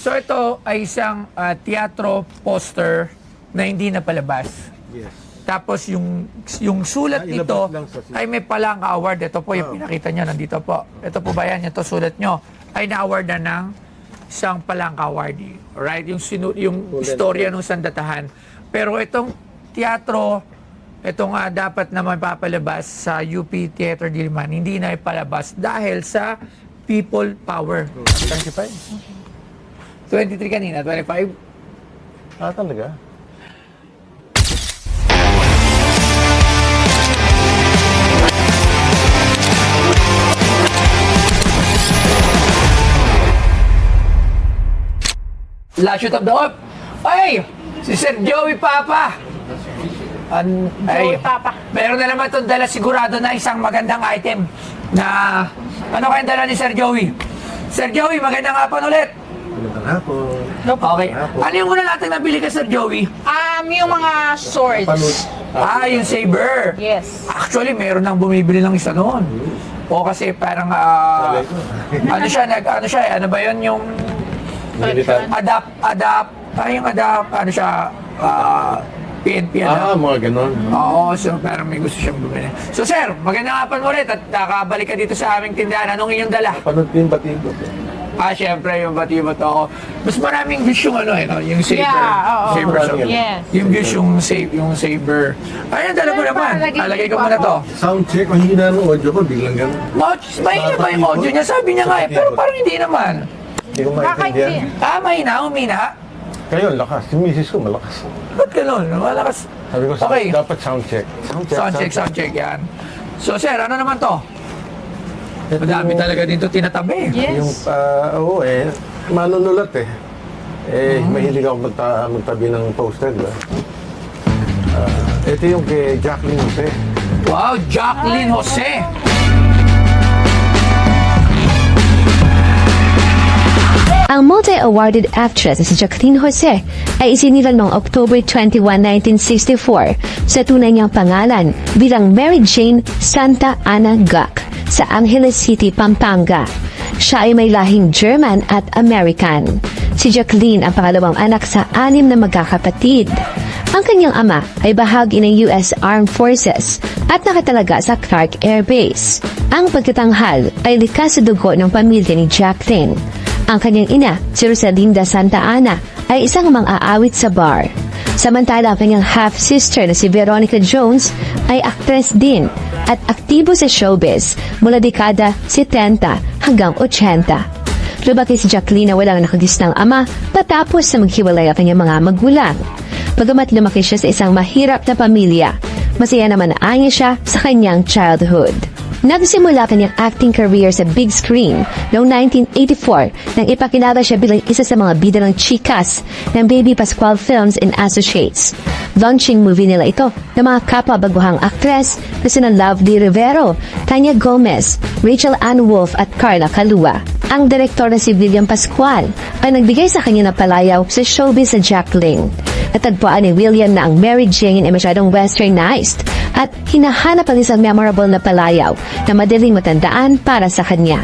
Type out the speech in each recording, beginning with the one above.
So ito ay isang teatro poster na hindi napalabas. Yes. Tapos yung sulat Ilabas nito lang sa ay may Palangka Award. Ito po yung pinakita nyo, nandito po. Ito po ba yan? Ito sulat nyo. Ay na-award na ng isang Palangka Awardee. Alright? Yung istorya ng sandatahan. Pero itong teatro, itong dapat na mapapalabas sa UP Theater Diliman, hindi na ipalabas dahil sa people power. 25? 23 kanina, 25? Ah, talaga? Last shoot of the off. Ay! Si Sir Joey Papa! Joey Papa. Meron na naman itong dala sigurado na isang magandang item na ano kayang dala ni Sir Joey? Sir Joey, magandang hapon ulit! Magandang hapon. Okay. Ano yung una natin nabili ka, Sir Joey? Yung mga swords. Yung saber. Yes. Actually, meron nang bumibili ng isa noon. O kasi parang, ano ba yun, yung Militar. PNP, Mga ganon. Oo, so parang may gusto siyang bumili. So sir, magandang hapon mo ulit at nakabalik ka dito sa aming tindahan. Anong inyong dala? Panood ko yung batibot. Syempre yung batibot ako. Mas maraming views yung yung saber. Yeah, oo. Saber Oo, yes. Yung views yung saber. Ayun, dala ko naman. Alagay ko muna to. Sound check, ang hina ng audio ko, biglang ganon. Mahina ba yung audio niya? Sabi niya nga pero parang hindi naman. Hindi ko maintindihan. Mahina, humina. Kayo, lakas. Yung misis ko, malakas. Ba't ganun? Malakas. Sabi ko, Okay. dapat sound check. Sound check yan. So sir, ano naman to? Madami talaga dito tinatabi. Yung, Yes. manunulat eh. Mahilig ako magtabi ng poster, diba? Ito yung kay Jacqueline Jose. Wow, Jacqueline Jose. Ang multi-awarded actress na si Jacqueline Jose ay isinilang noong October 21, 1964 sa tunay niyang pangalan bilang Mary Jane Santa Ana Guk sa Angeles City, Pampanga. Siya ay may lahing German at American. Si Jacqueline ang pangalawang anak sa 6 na magkakapatid. Ang kanyang ama ay bahagi ng US Armed Forces at nakatalaga sa Clark Air Base. Ang pagkatanghal ay likas sa dugo ng pamilya ni Jacqueline. Ang kanyang ina, si Rosalinda Santa Ana, ay isang mang-aawit sa bar. Samantala ang kanyang half-sister na si Veronica Jones ay actress din at aktibo sa showbiz mula dekada 70 hanggang 80. Lumaki si Jacqueline na walang nakagisnang ama patapos na maghiwalay ang kanyang mga magulang. Bagamat lumaki siya sa isang mahirap na pamilya, masaya naman na anya siya sa kanyang childhood. Nagsimula kanyang acting career sa big screen noong 1984 nang ipakilala siya bilang isa sa mga bida ng chikas ng Baby Pascual Films and Associates. Launching movie nila ito ng mga kapwa-baguhang aktres na sina Lovely Rivero, Tanya Gomez, Rachel Ann Wolf at Carla Calua. Ang direktor na si William Pascual ay nagbigay sa kanya ng palayaw sa showbiz sa Jacqueline. Natagpuan ni William na ang Mary Jane ay masyadong westernized at hinahanap ang isang memorable na palayaw na madaling matandaan para sa kanya.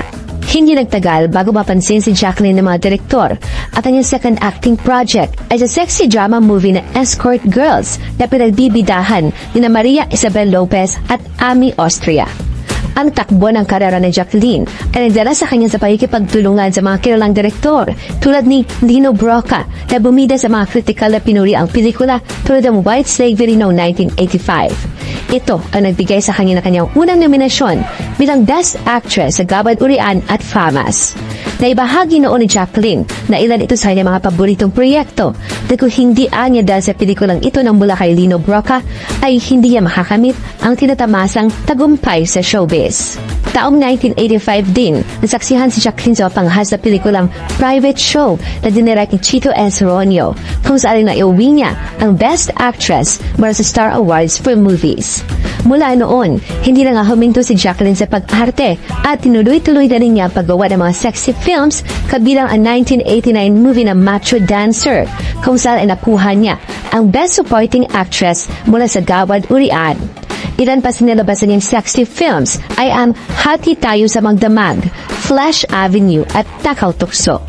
Hindi nagtagal bago mapansin si Jacqueline ng mga direktor at ang second acting project ay sa sexy drama movie na Escort Girls na pinagbibidahan ni Maria Isabel Lopez at Amy Austria. Ang takbo ng karera ni Jacqueline ay nagdala sa kanya sa pakikipagtulungan sa mga kilalang direktor tulad ni Lino Broca na bumida sa mga kritikal na pinuri ang pelikula tulad ng White Slavery noong 1985. Ito ang nagbigay sa kanya ng kanyang unang nominasyon bilang Best Actress sa Gabad Urian at FAMAS. Naibahagi noon ni Jacqueline na ilan ito sa kanyang mga paboritong proyekto na kung hindi anya dahil sa pelikulang ito ng mula kay Lino Broca ay hindi niya makakamit ang tinatamasang tagumpay sa showbiz. Taong 1985 din, nasaksihan si Jacqueline sa panghas na pelikulang Private Show na dinirect ni Chito S. Ronio, kung saan naiuwi niya ang Best Actress mula sa Star Awards for Movies. Mula noon, hindi na nga huminto si Jacqueline sa pag-arte at tinuloy-tuloy na rin niya ang paggawa ng mga sexy films kabilang ang 1989 movie na Macho Dancer, kung saan ay nakuha niya ang Best Supporting Actress mula sa Gawad Urian. Ilan pa sinalabasan niyang sexy films ay ang Hati Tayo sa Magdamag, Flash Avenue at Takaw Tukso.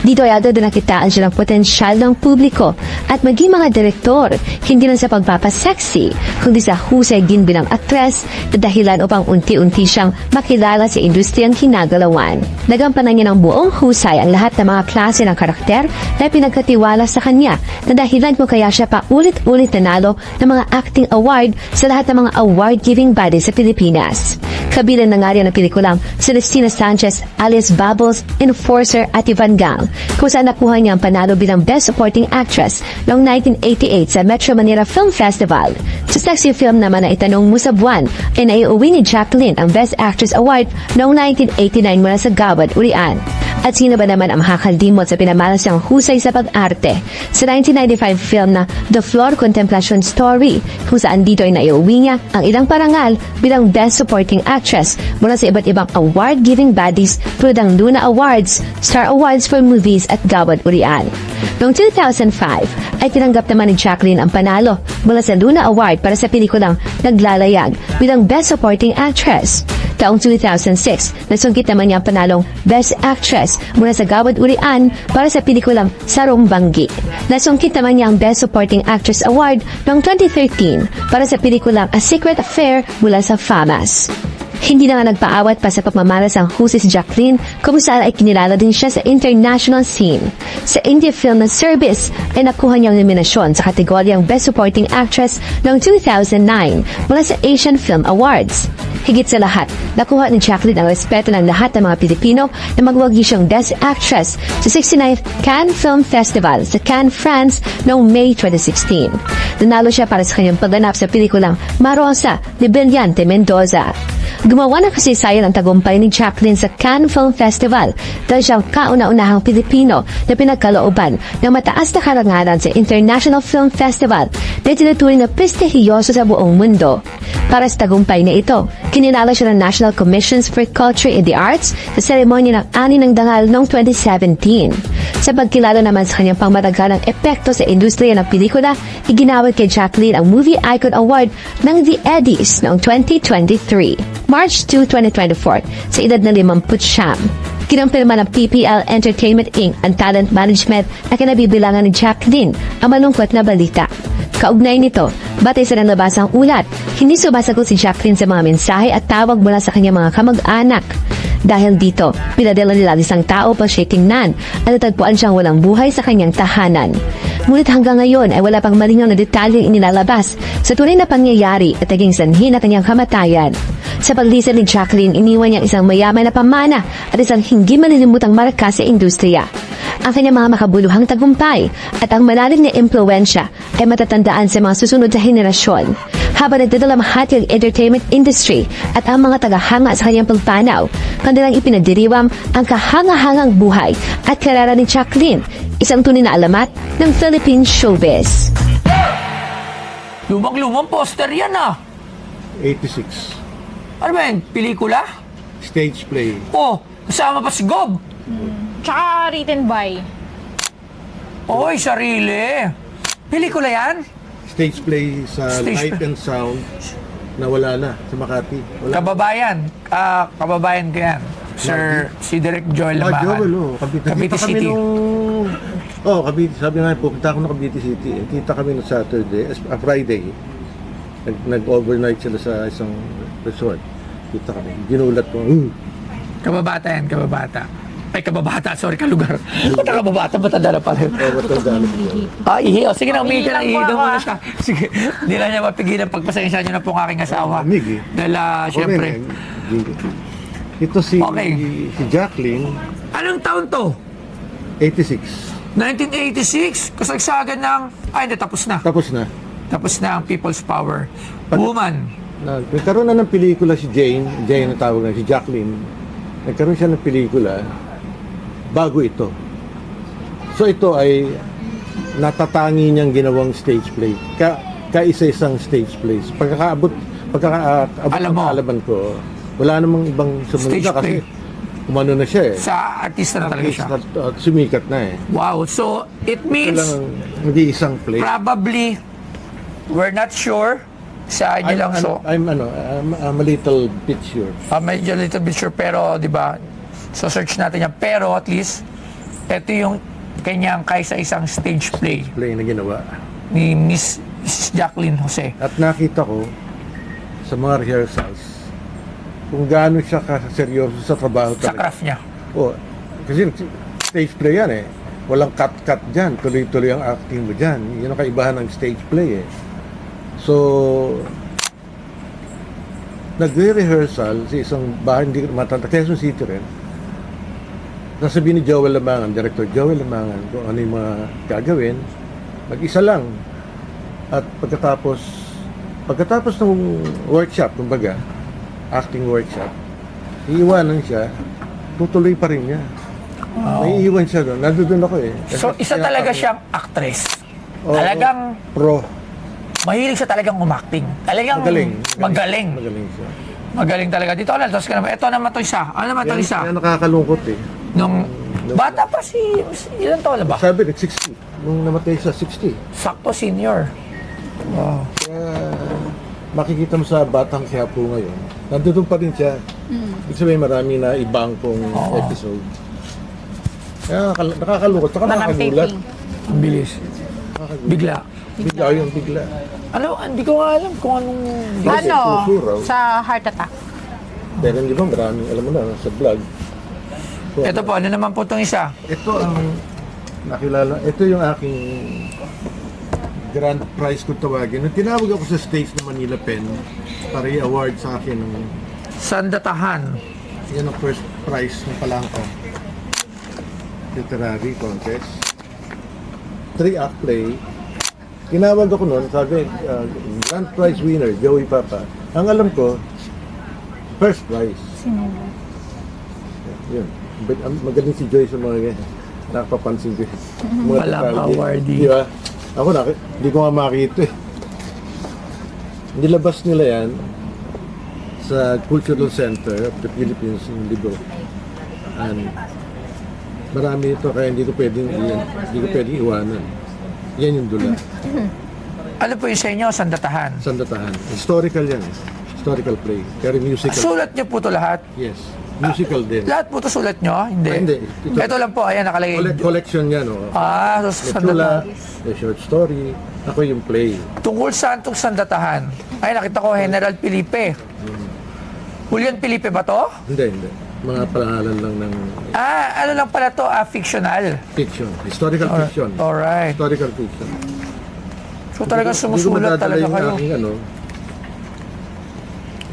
Dito ay agad na nakitaan siya ng potensyal ng publiko at maging mga direktor, hindi lang sa pagpapasexy, kundi sa husay din bilang aktres na dahilan upang unti-unti siyang makilala sa industriyang kinagalawan. Nagampanan niya ng buong husay ang lahat ng mga klase ng karakter na pinagkatiwala sa kanya na dahilan kung kaya siya pa ulit-ulit nanalo ng mga acting award sa lahat ng mga award-giving body sa Pilipinas. Kabilang na nga rin ang pelikulang Celestina Sanchez, Alice Bubbles, Enforcer at Ivangal, kung saan nakuha niya ang panalo bilang Best Supporting Actress noong 1988 sa Metro Manila Film Festival. Sa sexy film naman na itanong mo sa buwan, ay naiuwi ni Jacqueline ang Best Actress Award noong 1989 mula sa Gawad Urian. At sino ba naman ang makakalimot sa pinamalas niyang husay sa pag-arte sa 1995 film na The Flor Contemplation Story, kung saan dito ay naiuwi niya ang ilang parangal bilang Best Supporting Actress mula sa iba't ibang award-giving bodies tulad ng Luna Awards, Star Awards for Movies at Gawad Urian. Noong 2005 ay tinanggap naman ni Jacqueline ang panalo mula sa Luna Award para sa pelikulang Naglalayag bilang Best Supporting Actress. Taong 2006, nasungkit naman niya ang panalong Best Actress mula sa Gawad Urian para sa pelikulang Sarong Banggi. Nasungkit naman niya ang Best Supporting Actress Award noong 2013 para sa pelikulang A Secret Affair mula sa FAMAS. Hindi na nga nagpaawat pa sa pagmamalas ang husay si Jacqueline kung saan ay kinilala din siya sa international scene. Sa Indie Film na Service ay nakuha niyang nominasyon sa kategoryang Best Supporting Actress noong 2009 mula sa Asian Film Awards. Higit sa lahat, nakuha ni Jacqueline ang respeto ng lahat ng mga Pilipino na magwagi siyang Best Actress sa 69th Cannes Film Festival sa Cannes, France noong May 2016. Nanalo siya para sa kanyang pagganap sa pelikulang Marosa ni Brillante Mendoza. Gumawa ng kasaysayan ang tagumpay ni Jacqueline sa Cannes Film Festival dahil siyang kauna-unahang Pilipino na pinagkalooban ng mataas na karangalan sa International Film Festival na tinuturing na prestihiyoso sa buong mundo. Para sa tagumpay na ito, kininala siya ng National Commissions for Culture and the Arts sa seremonya ng Ani ng Dangal noong 2017. Sa pagkilala naman sa kanyang pangmatagalang epekto sa industriya ng pelikula, iginawad kay Jacqueline ang Movie Icon Award ng The Eddies noong 2023. March 2, 2024, sa edad na 50 siyam. Kinumpirma ng PPL Entertainment Inc. ang talent management na kinabibilangan ni Jacqueline ang malungkot na balita. Kaugnay nito, batay sa nalabasang ulat, hindi sumasagot si Jacqueline sa mga mensahe at tawag mula sa kanyang mga kamag-anak. Dahil dito, pinadala nila isang tao pa siya tingnan at natagpuan siyang walang buhay sa kanyang tahanan. Ngunit hanggang ngayon ay wala pang malinaw na detalyeng inilalabas sa tunay na pangyayari at naging sanhi na kanyang kamatayan. Sa paglisan ni Jacqueline, iniwan niya isang mayaman na pamana at isang hindi malilimutang marka sa industriya. Ang kanyang mga makabuluhang tagumpay at ang malalim na impluensya ay matatandaan sa mga susunod na henerasyon. Habang nagdadalamhati ang entertainment industry at ang mga tagahanga sa kanyang pagpanaw, kanilang ipinagdiriwang ang kahangahangang buhay at karera ni Jacqueline, isang tunay na alamat ng Philippine showbiz. Lumang-lumang poster yan ah. 86. Ano ba yan? Pelikula? Stage play. Oh, kasama pa si Gob. Tsaka written by. Oy, sarili. Pelikula yan? Stage play sa Stage Light play. and Sound na wala na sa Makati. Wala. Kababayan ko yan. Sir, si Direk Joel Lamahan. Joel, oh. Cavite Kita kami City. nung... Oh, Cavite. Sabi nga, pupunta ako ng Cavite City. Kita kami nung Saturday, Friday. Nag-overnight sila sa isang resort. Kita kami. Ginulat ko. Kababata yan, kababata. Ay, kababata, sorry, kalugar. Ba't ang kababata? Matanda na pala. Ihi. O, sige na, umihi ka na. Ihi daw muna siya. Sige, hindi na niya mapigilan. Pagpasensya niyo na po ang aking asawa. Amig eh. Dahil, syempre. Ito si Okay. Jacqueline, Anong taon to? 86. 1986. Kasagsagan ng... Ay, hindi, tapos na. Tapos na. Tapos na ang People's Power. Woman. Nagkaroon na ng pelikula si Jane ang tawag na, si Jacqueline. Nagkaroon siya ng pelikula bago ito. So ito ay natatangi niyang ginawang stage play. Kaisa-isang stage plays. Pagkakaabot Alam mo. ng kaalaman ko, wala namang ibang sumunod Stage na kasi play. umano na siya eh. Sa artista na talaga siya. At sumikat na eh. Wow. So, it means Kailangan nag-iisang play. probably we're not sure sa inyo lang. So, I'm a little bit sure. medyo little bit sure, pero di ba, so search natin yan. Pero at least, Ito yung kanyang kaisa-isang stage play Play na ginawa. ni Miss Jacqueline Jose. At nakita ko sa mga rehearsals kung gaano siya kaseryoso sa trabaho Sa talaga. craft niya. Oh, kasi stage play yan eh. Walang cut-cut dyan. Tuloy-tuloy ang acting mo dyan. Yun ang kaibahan ng stage play eh. So, nagre-rehearsal sa isang bahay, hindi ko matanda, Quezon City rin. Nasabi ni Joel Lamangan, Director Joel Lamangan, kung ano yung mga gagawin. Mag-isa lang. At pagkatapos ng workshop, kumbaga, acting workshop, iiwanan siya, tutuloy pa rin niya. May iiwan siya doon. Nandun ako eh. So, isa talaga siyang actress. Oo. Talagang Pro. mahilig siya talagang umacting. Talagang magaling. Magaling siya. Magaling talaga. Dito ka na, tapos ka naman. Ito naman to isa. Ano naman to isa? Yan nakakalungkot eh. Nung bata pa ilan taon na ba? Sabi, 60. Nung namatay siya, 60. Sakto senior. Wow. Kaya makikita mo sa Batang Quiapo ngayon, nandun pa rin siya. Ibig sabihin marami na ibang pong episode. Kaya nakakalungkot. Saka Parang nakakagulat. taping. Ang bilis. Bigla. Bigla yung bigla. Ano, hindi ko nga alam kung anong... Kasi Ano? puso raw. Sa heart attack. Pero hindi ba maraming, alam mo na, sa vlog. So, Ito po, ano naman po itong isa? ito ang nakilala. Ito yung aking grand prize kung tawagin. Nung tinawag ako sa stage ng Manila Pen para i-award sa akin ng Sandatahan. yan ang first prize ng Palangka Literary Contest. 3-act play. Tinawag ako noon, sabi, grand prize winner, Joey Papa. Ang alam ko, first prize. Yun. Magaling si Joy sa mga nakapapansin ko. Mga Palangka detalye. awardee. Di ba? Ako hindi ko nga makita eh. Nilabas nila yan sa Cultural Center of the Philippines in Libo. And marami ito kaya hindi ko pwedeng iwanan. Yan yung dula. Ano po yung sa inyo? Sandatahan. Sandatahan. Historical yan. Historical play. Pero musical. Sulat niyo po ito lahat? Yes. Musical din. Lahat po ito sulat niyo? Hindi. Hindi. Ito lang po, ayan nakalagay. Collection yan. Oh. So May tula, sandatahan. may short story. Ako yung play. Tungkol saan itong sandatahan? Ay, nakita ko, General Felipe. Julian Felipe ba to? Hindi. Mga pangalan lang ng Ano lang pala to? Fictional. fiction. Historical fiction. Alright. Historical fiction. So talagang sumusulat talaga kayo. Aking,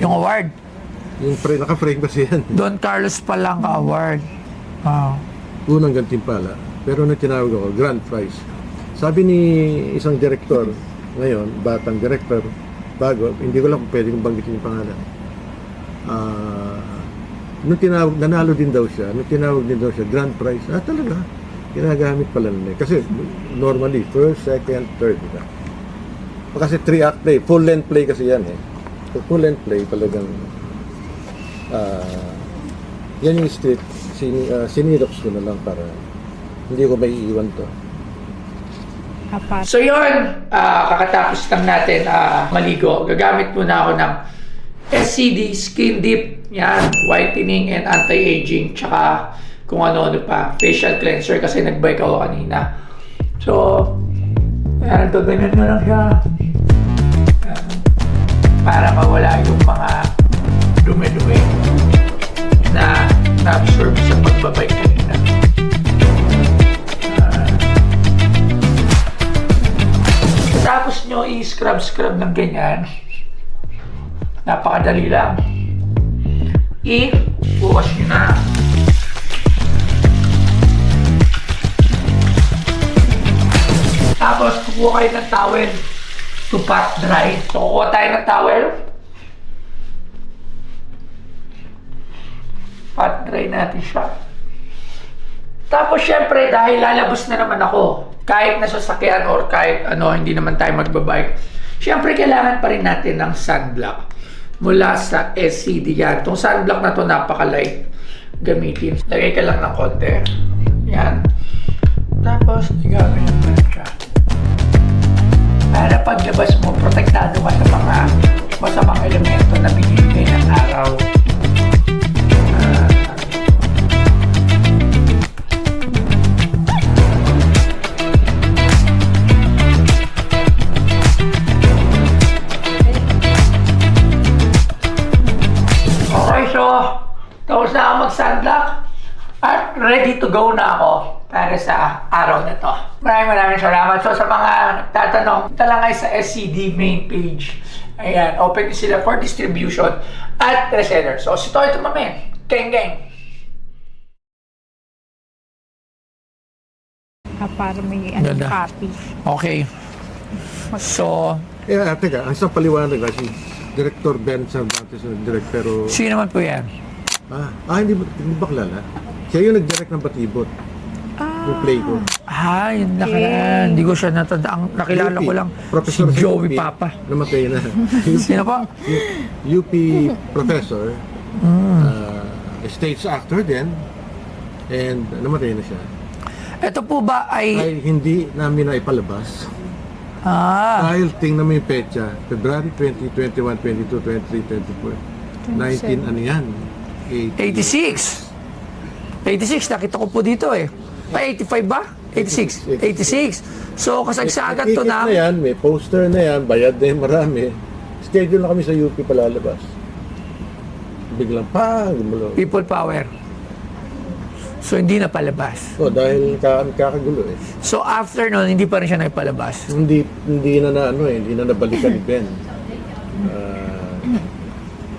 Yung award. yung naka-frame kasi yan. Don Carlos Palangka Award. Wow. Unang gantimpala. Pero nung tinawag ako, grand prize. Sabi ni isang direktor, ngayon, batang direktor, bago, hindi ko lang kung pwede kong banggitin yung pangalan. Nung tinawag, nanalo din daw siya, nung tinawag din daw siya, grand prize, talaga, ginagamit pala nila. Kasi normally, first, second, third, diba? Kasi 3-act play, full-length play kasi yan eh. So, full-length play, talagang, yan yung script, sinirops ko na lang para hindi ko may iiwan to. Apat. So yun, kakatapos lang natin maligo. Gagamit muna ako ng SCD Skin Deep, yan, whitening and anti-aging, tsaka kung ano-ano pa, facial cleanser kasi nag-bike ako kanina. So, yan, ganyan na lang siya. Yan. Para mawala yung mga dumi-dumi na na-absorb sa pagbabike kanina. Tapos nyo i-scrub ng ganyan. Napakadali lang. I-wash nyo na. Tapos kukuha kayo ng towel to pat dry. So kukuha tayo ng towel. Pat dry natin siya. Tapos syempre dahil lalabas na naman ako, kahit nasa sasakyan or kahit hindi naman tayo magbabike, syempre kailangan pa rin natin ng sunblock mula sa SCD yan. Itong sunblock na to napaka-light gamitin. Lagay ka lang ng konti. Yan. Tapos igaganyan mo lang siya. Para paglabas mo, protektado ka sa mga masamang elemento na binibigay ng araw. mangyari sa araw na to. Maraming salamat. So sa mga nagtatanong, ito lang ay sa SCD main page. Ayan, open sila for distribution at reseller. So si Toy Tumamen, geng. Para may Ganda. copy. Okay. So, Teka, ang isang paliwanag si Director Ben Cervantes ang direct, pero sino naman po yan? hindi ba kilala? Siya yung nag-direct ng Batibot. Yung play ko. Yun hindi ko siya nakilala UP, ko lang. Professor Si Joey UP, Papa. Namatay na. Sino po? UP professor, stage actor din, and namatay na siya. Ito po ba ay... Ay hindi namin na ipalabas. Dahil tingnan mo yung petsa, February 20, 21, 22, 23, 24, 19, ano yan? 86. 86, nakita ko po dito eh. Ay, 85 ba? 86. 86. So, kasagsagan to Ticket na... na yan, may poster na yan, bayad na yan marami. Schedule na kami sa UP palalabas. Biglang gumulo. People power. So, hindi na palabas. Dahil kakagulo eh. So, after nun, hindi pa rin siya nagpalabas. Hindi na hindi na nabalikan ni Ben.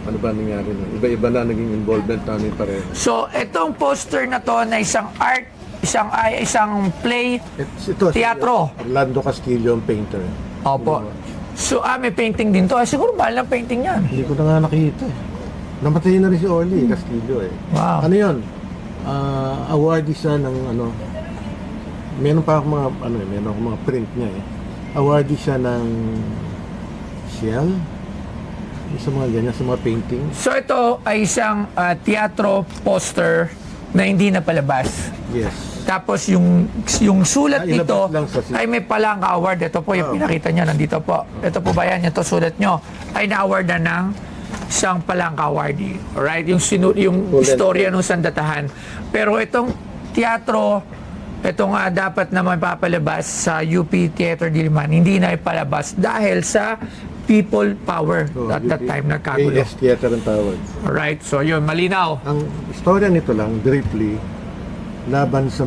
Ano ba nangyari nun? Iba-iba na naging involvement namin pareho. So, itong poster na to na isang art, isang play, Ito, teatro. Si Orlando Castillo, ang painter. Opo. So, may painting din to. Siguro mahal ng painting yan. Hindi ko na nga nakita eh. Namatay na rin si Orly Castillo eh. Wow. Ano yun? Awardee siya ng meron pa akong meron akong mga print niya eh. Awardee siya ng Shell. Sa mga ganyan, sa mga painting. So, ito ay isang teatro poster na hindi na palabas. Yes. Tapos yung sulat Ilabas nito lang sa ay may Palangka Award. Ito po yung pinakita niya, nandito po. Ito po ba yan? Ito sulat nyo. Ay na-award na ng isang Palangka Awardee. Alright? Yung istorya ng sandatahan. Pero itong teatro, ito nga dapat naman papalabas sa UP Theater Diliman. Hindi na ipalabas dahil sa people power at that time nagkagulo. AS Theater ang tawag. Alright? So yun, malinaw. Ang istorya nito lang, briefly, laban sa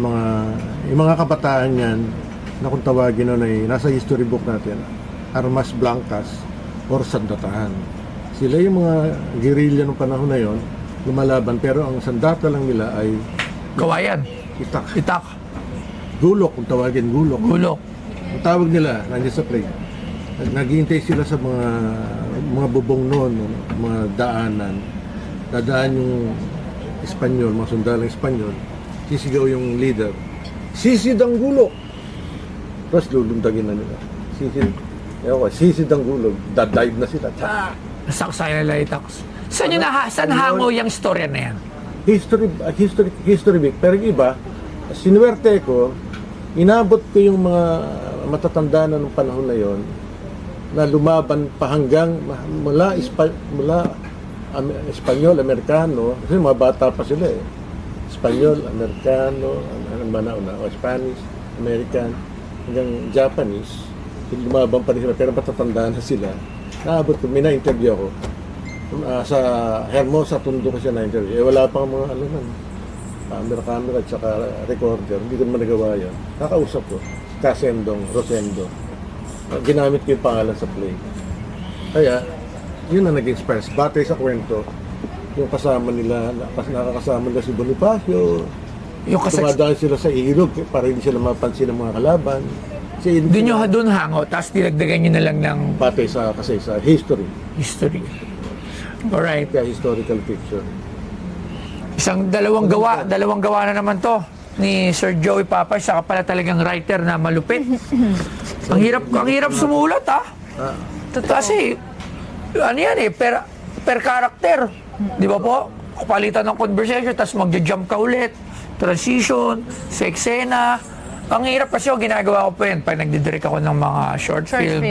yung mga kabataan yan, na kung tawagin nun ay nasa history book natin, Armas Blancas or Sandatahan. Sila yung mga guerrilla ng panahon na yon, lumalaban, pero ang sandata lang nila ay Kawayan. itak. Gulok, kung tawagin gulok. Gulok. Ang tawag nila, nandiyan sa play. Naghihintay sila sa mga bubong noon, mga daanan. Dadaan yung Espanyol, mga sundalang Espanyol. Sisigaw yung leader. Sisid ang gulok! Tapos lulundagin na nila. Sisid ang gulok. Dadive na sila. Saksay na Laitax. Saan hango yung storya na yan? History book. Pero yung iba, sinuwerte ko, inabot ko yung mga matatanda na ng panahon na yon na lumaban pa hanggang mula Espanyol, Amerikano, kasi mga bata pa sila eh. Espanyol, Amerikano, Spanish, American, hanggang Japanese. Lumaban pa rin sila, pero matatanda na sila. Naabot ko, may na-interview ako. Sa Hermosa, Tondo ko siya na-interview. Wala pang mga camera at saka recorder. Hindi ko naman nagawa yan. Nakausap ko. Rosendo. Ginamit ko yung pangalan sa play. Kaya, yun ang nag-inspire. Batay sa kwento, yung kasama nila, nakakasama nila si Bonifacio. Tumadaan sila sa ilog para hindi sila mapansin ng mga kalaban. Doon hango, tapos dinagdagan nyo na lang ng Batay sa history. Alright. Kaya historical fiction. Dalawang gawa na naman to ni Sir Joey Papa, saka pala talagang writer na malupit. ang hirap sumulat Kasi ano yan per character. Di ba po? Palitan ng conversation, tapos magja-jump ka ulit. Transition, sa eksena. Ang hirap kasi ginagawa ko po yun pag nagdidirect ako ng mga short film.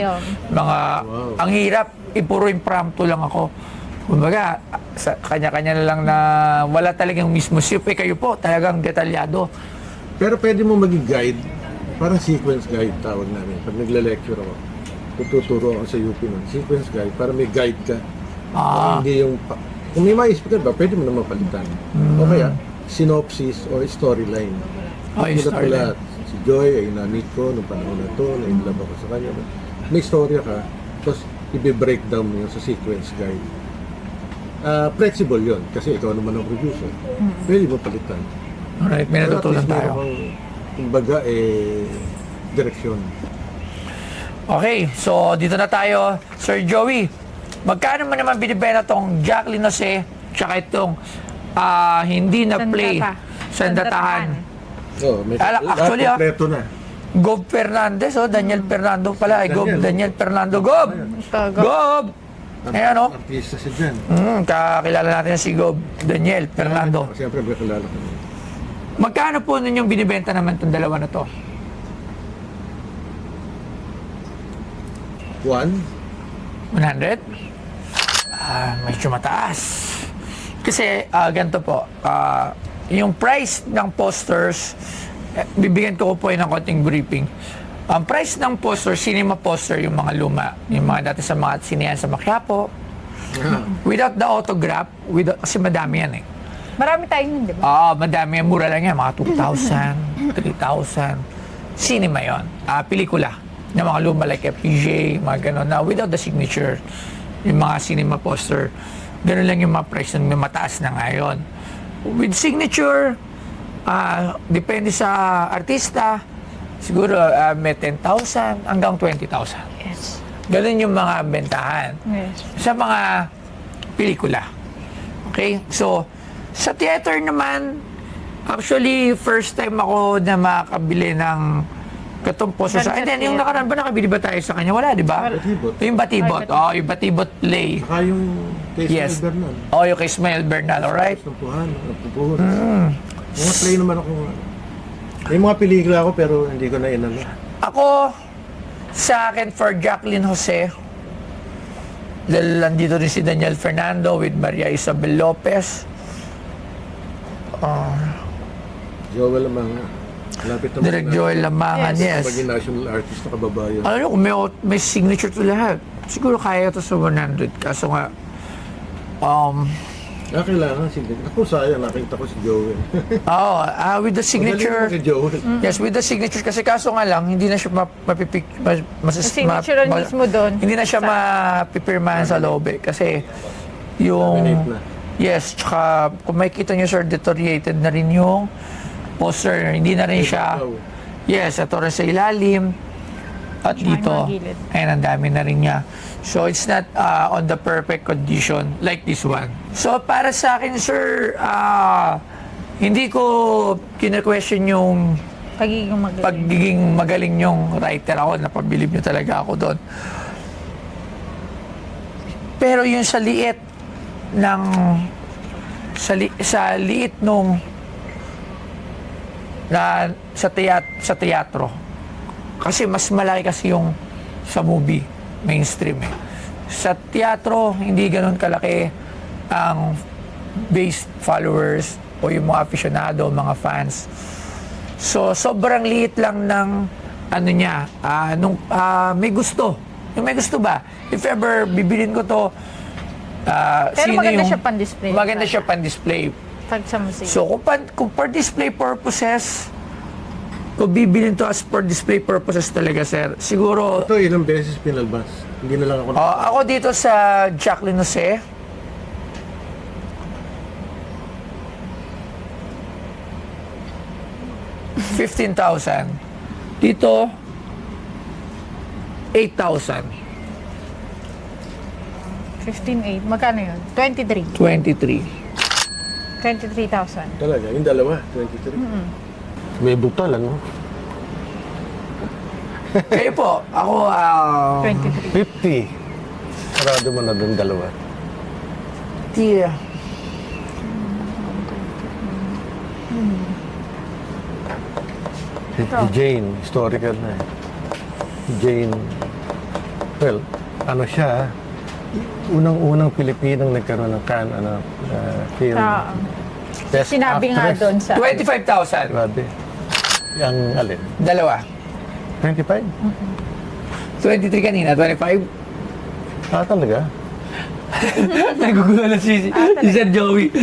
Ang hirap, puro impromptu lang ako. Kumbaga, kanya-kanya na lang na wala talagang mismo sip. Kayo po, talagang detalyado. Pero pwede mo maging guide, parang sequence guide tawag namin. Pag nagle-lecture ako, tututuro ako sa UP nun. Sequence guide, para may guide ka. Hindi yung, kung may maisip ka ba, pwede mo naman palitan. O kaya, synopsis or storyline. Oh, yung Mulat story. mula, si Joy ay na-meet ko nung panahon na to, na-inlove ako sa kanya. May istorya ka, tapos i-breakdown mo yun sa sequence guide. Flexible yun, kasi ikaw naman ang producer. Pwede mo palitan. Alright, may Pero at natutunan least tayo. meron kang, kumbaga, direksyon. Okay, so dito na tayo. Sir Joey, magkano mo naman binibenta tong Jacqueline Jose tsaka itong hindi na play Sandatahan? Oh, may Actually, kompleto na. Gob Fernandez, Daniel Fernando pala. Daniel Fernando. Gob! Gob! Ayan, Artista siya dyan. Kakilala natin si Gob Daniel Fernando. Siyempre, may kilala ko. Magkano po ninyong binibenta naman itong dalawa na to? 100? Medyo mataas. Kasi ganito po, yung price ng posters, bibigyan ko po ng konting briefing. Ang price ng poster, cinema poster, yung mga luma, yung mga dati sa mga sinehan sa Maquiapo, without the autograph, kasi madami yan eh. Marami tayo nun, di ba? Madami yan, mura lang yan, mga 2,000, 3,000. Cinema yon, pelikula ng mga luma like FPJ, mga gano'n na without the signature, yung mga cinema poster, gano'n lang yung mga price ng mataas na ngayon. With signature, depende sa artista, siguro may 10,000 hanggang 20,000. Yes. Gano'n yung mga bentahan. Yes. Sa mga pelikula. Okay? So, sa theater naman, actually, first time ako na makabili ng katong poster sa... And then, yung nakaraan ba, nakabili ba tayo sa kanya? Wala, di ba? Batibot. Yung Batibot. Yung Batibot Lay. Saka yung kay Yes. Ismael Bernal. Yung kay Ismael Bernal, alright? Nampuhan, napupuhon. Mga play naman ako. May mga pelikula ako pero hindi ko na inano. Ako, sa akin, for Jacqueline Jose, dahil nandito rin si Daniel Fernando with Maria Isabel Lopez. Joel Lamanga. Lapit naman. Direk Joel Lamangan, yes. Maging national artist na kababayan. Alam nyo, may signature to lahat. Siguro kaya to sa 100. Kaso nga, Kailangan si ako sayang, nakita ko si Joel. with the signature, Magaling mo si Joel. yes, with the signature, kasi kaso nga lang, hindi na siya Signature mismo doon. hindi na siya mapipirmahan sa loob eh. Kasi, yung, Laminate na. yes, tsaka, kung makikita nyo, sir, deteriorated na rin yung poster. Hindi na rin siya, yes, ito rin sa ilalim, at dito, mga gilid. ayan, ang dami na rin niya. So, it's not on the perfect condition like this one. So, para sa akin, sir, hindi ko kina-question yung pagiging magaling yung writer ako, napabilib nyo talaga ako doon. Pero yung sa liit ng sa liit nung sa teatro, kasi mas malaki kasi yung sa movie mainstream eh. Sa teatro hindi ganoon kalaki ang base followers o yung mga aficionado, mga fans. So, sobrang liit lang ng ano niya, may gusto. Yung may gusto ba? If ever, bibilin ko to, Pero maganda siya pan-display. Maganda siya pan-display. Pag sa museo. So, kung for display purposes, kung bibilin to as for display purposes talaga, sir, siguro, Ito ilang beses pinalbas. Hindi na lang ako ako dito sa Jacqueline Jose, $15,000. Dito, 8,000. 15.8. Magkano yun? 23. 23. 23,000. talaga. Yung dalawa, 23. May butal, ano? Kayo po, ako, 23. 50. Sarado mo na doon dalawa. yeah. Si Jane, historical na eh. Jane, well, ano siya, unang-unang Pilipinang nagkaroon ng film. Best Sinabi nga actress. doon sa... 25,000. Grabe. Yung alin? Dalawa. 25? 23 kanina, 25. Talaga? Nagugulo na si Sir Joey.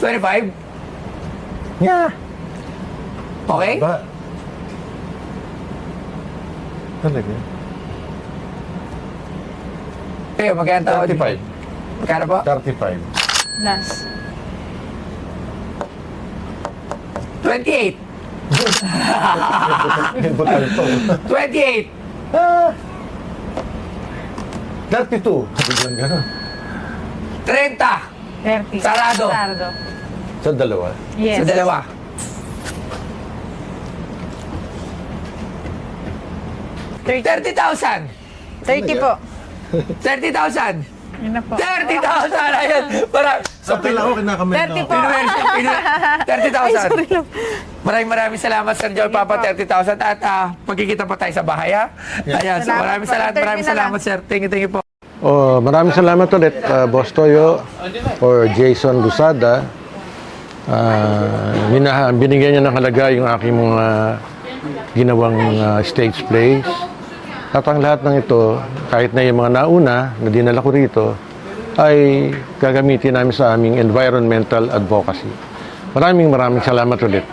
25? Yeah. Okay? Ba? Talaga? Kayo, magkano tawad? 35. Magkano po? 35. Last. 28. Butal to. 28. 32. Bigyan gano'n. 30. 30. Sarado. Sa dalawa. Yes. Sa dalawa. $30,000. 30 po. 30,000. Yun na po. 30,000. Ayan. Parang, Sa pila ko kinakamit 30 po. 30,000. Maraming salamat, Sir Joy Papa, 30,000. At magkikita pa tayo sa bahay, ha? Ayan, so Salamat maraming po. salamat, Sir. Thank you po. Oh, maraming salamat ulit, Boss Toyo or Jason Lusada. Binigyan niya ng halaga yung aking mga ginawang stage plays. At ang lahat ng ito, kahit na yung mga nauna na dinala ko rito, ay gagamitin namin sa aming environmental advocacy. Maraming salamat ulit.